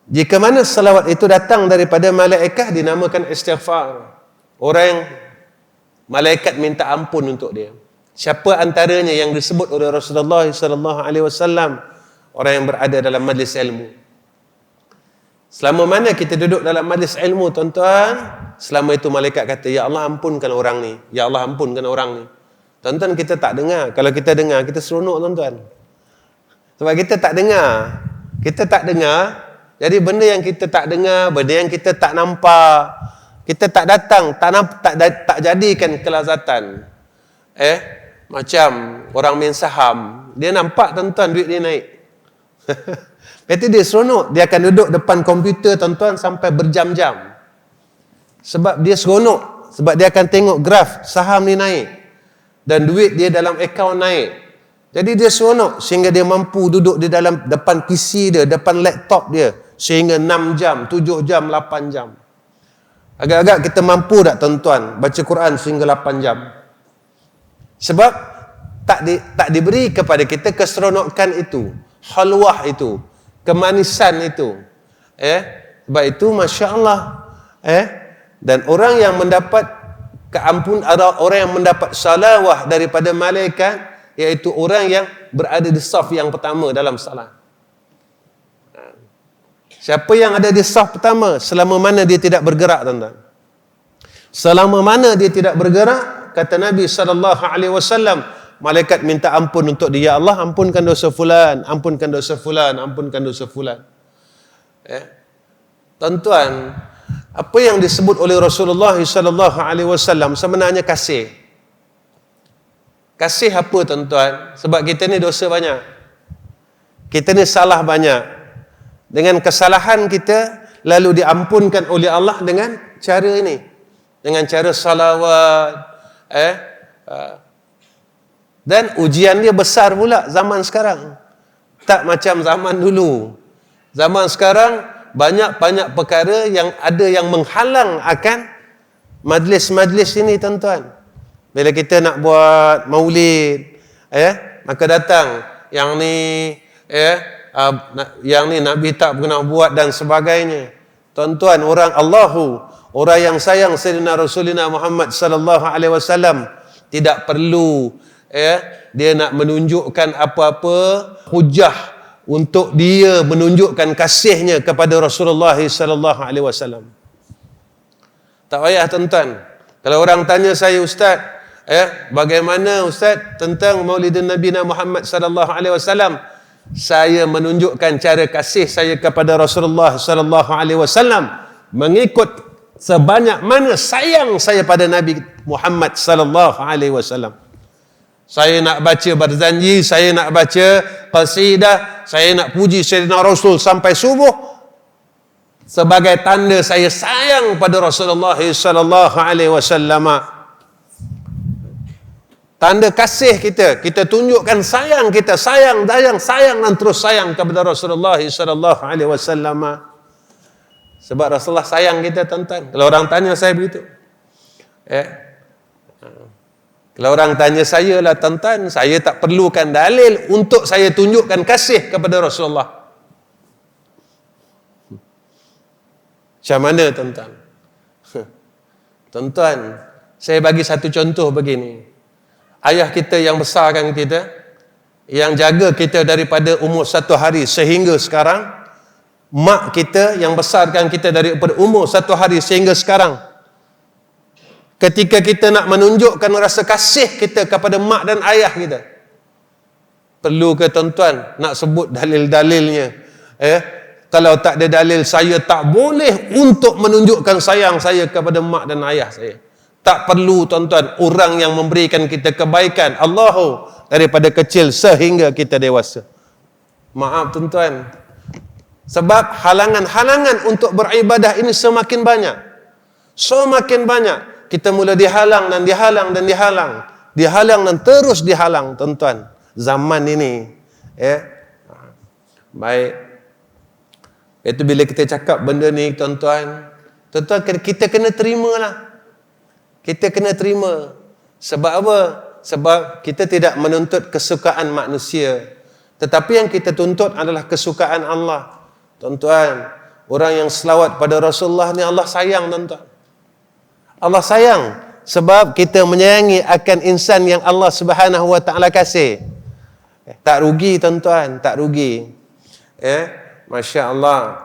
Jika mana salawat itu datang daripada malaikat, dinamakan istighfar. Orang yang malaikat minta ampun untuk dia. Siapa antaranya yang disebut oleh Rasulullah sallallahu alaihi wasallam? Orang yang berada dalam majlis ilmu. Selama mana kita duduk dalam majlis ilmu, tuan-tuan, selama itu malaikat kata, ya Allah ampunkan orang ni, ya Allah ampunkan orang ni. Tuan-tuan, kita tak dengar. Kalau kita dengar, kita seronok, tuan-tuan. Sebab kita tak dengar. Kita tak dengar. Jadi benda yang kita tak dengar, benda yang kita tak nampak, kita tak datang, tak jadikan kelazatan. Macam orang main saham, dia nampak, tuan-tuan, duit dia naik. Berarti dia seronok. Dia akan duduk depan komputer, tuan-tuan, sampai berjam-jam. Sebab dia seronok. Sebab dia akan tengok graf saham ni naik. Dan duit dia dalam akaun naik. Jadi dia seronok sehingga dia mampu duduk di dalam depan PC dia, depan laptop dia. Sehingga 6 jam, 7 jam, 8 jam. Agak-agak kita mampu tak, tuan-tuan, baca Quran sehingga 8 jam. Sebab tak diberi kepada kita keseronokan itu. Halwah itu, kemanisan itu. Sebab itu Masya Allah. Dan orang yang mendapat orang yang mendapat salawah daripada malaikat, iaitu orang yang berada di saf yang pertama dalam salat. Siapa yang ada di saf pertama, selama mana dia tidak bergerak, tuan-tuan? Selama mana dia tidak bergerak, kata Nabi SAW, malaikat minta ampun untuk dia. Ya Allah, ampunkan dosa fulan, ampunkan dosa fulan, ampunkan dosa fulan. Tuan-tuan, apa yang disebut oleh Rasulullah SAW sebenarnya kasih. Kasih apa, tuan-tuan? Sebab kita ni dosa banyak. Kita ni salah banyak. Dengan kesalahan kita, lalu diampunkan oleh Allah dengan cara ini. Dengan cara salawat. Dan ujian dia besar pula zaman sekarang. Tak macam zaman dulu. Zaman sekarang, banyak-banyak perkara yang ada yang menghalang akan majlis-majlis ini, tuan-tuan. Bila kita nak buat maulid, maka datang yang ni, yang ni Nabi tak pernah buat dan sebagainya. Tuan-tuan, orang yang sayang Sayyidina Rasulina Muhammad sallallahu alaihi wasallam tidak perlu dia nak menunjukkan apa-apa hujah untuk dia menunjukkan kasihnya kepada Rasulullah sallallahu alaihi wasallam. Tak payah, tuan-tuan. Kalau orang tanya saya, ustaz, bagaimana ustaz tentang Maulidin Nabi Muhammad sallallahu alaihi wasallam? Saya menunjukkan cara kasih saya kepada Rasulullah sallallahu alaihi wasallam mengikut sebanyak mana sayang saya pada Nabi Muhammad sallallahu alaihi wasallam. Saya nak baca barzanji, saya nak baca qasidah, saya nak puji Sayyidina Rasul sampai subuh sebagai tanda saya sayang pada Rasulullah sallallahu alaihi wasallam. Tanda kasih kita tunjukkan sayang kita, sayang dan terus sayang kepada Rasulullah sallallahu alaihi wasallam. Sebab Rasulullah sayang kita, tuan-tuan. Kalau orang tanya saya begitu. Kalau orang tanya saya lah, tuan-tuan, saya tak perlukan dalil untuk saya tunjukkan kasih kepada Rasulullah. Macam mana, tuan-tuan? Tuan-tuan, saya bagi satu contoh begini. Ayah kita yang besarkan kita, yang jaga kita daripada umur 1 hari sehingga sekarang, mak kita yang besarkan kita daripada umur 1 hari sehingga sekarang, ketika kita nak menunjukkan rasa kasih kita kepada mak dan ayah kita, perlu ke, tuan-tuan, nak sebut dalil-dalilnya? Kalau tak ada dalil, saya tak boleh untuk menunjukkan sayang saya kepada mak dan ayah saya. Tak perlu, tuan-tuan, orang yang memberikan kita kebaikan, Allahu, daripada kecil sehingga kita dewasa. Maaf, tuan-tuan. Sebab halangan-halangan untuk beribadah ini semakin banyak. Semakin banyak. Kita mula dihalang dan dihalang dan dihalang. Dihalang dan terus dihalang, tuan-tuan. Zaman ini. Baik. Itu bila kita cakap benda ni, tuan-tuan, kita kena terimalah. Kita kena terima. Sebab apa? Sebab kita tidak menuntut kesukaan manusia. Tetapi yang kita tuntut adalah kesukaan Allah. Tuan-tuan, orang yang selawat pada Rasulullah ni Allah sayang tuan-tuan. Allah sayang sebab kita menyayangi akan insan yang Allah Subhanahu wa taala kasih. Tak rugi tuan-tuan, tak rugi. Masya-Allah.